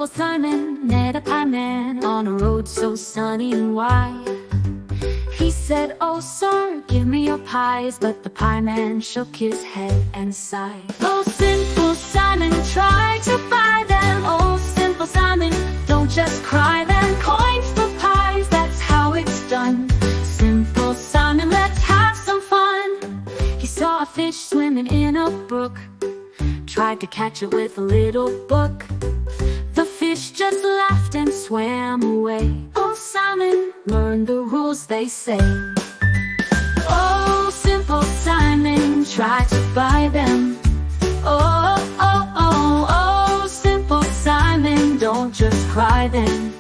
Simple Simon met a pie man on a road so sunny and wide. He said, "Oh sir, give me your pies," but the pie man shook his head and sighed. Oh Simple Simon, try to buy them. Oh Simple Simon, don't just cry then. Coins for pies, that's how it's done. Simple Simon, let's have some fun. He saw a fish swimming in a brook, tried to catch it with a little book. The fish just laughed and swam away. Oh Simon, learn the rules, they say. Oh Simple Simon, try to buy them. Oh, oh, oh, oh, Simple Simon, don't just cry then.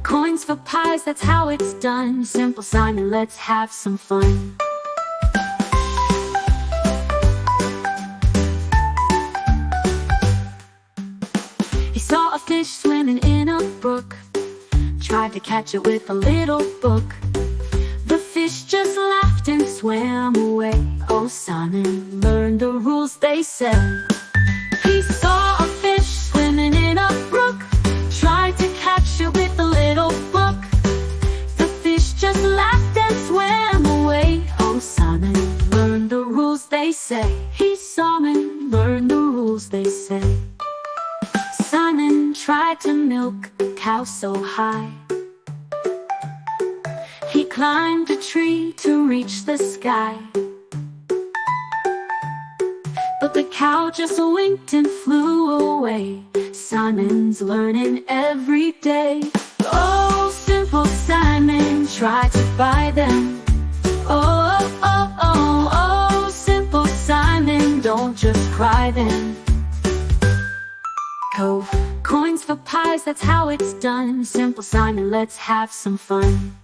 Coins for pies, that's how it's done. Simple Simon, let's have some fun. He saw a fish swimming in a brook, tried to catch it with a little book. The fish just laughed and swam away. Oh Simon, learn the rules, they said. He saw a fish swimming in a brook, tried to catch it with a little book. The fish just laughed and swam away. Oh Simon, learn the rules, they say. He Simon, learn the rules, they say. Simon tried to milk a cow so high. He climbed a tree to reach the sky, but the cow just winked and flew away. Simon's learning every day. Oh Simple Simon, try to buy them. Oh, oh, oh, oh, Simple Simon, don't just cry then. Coins for pies, that's how it's done. Simple Simon, let's have some fun.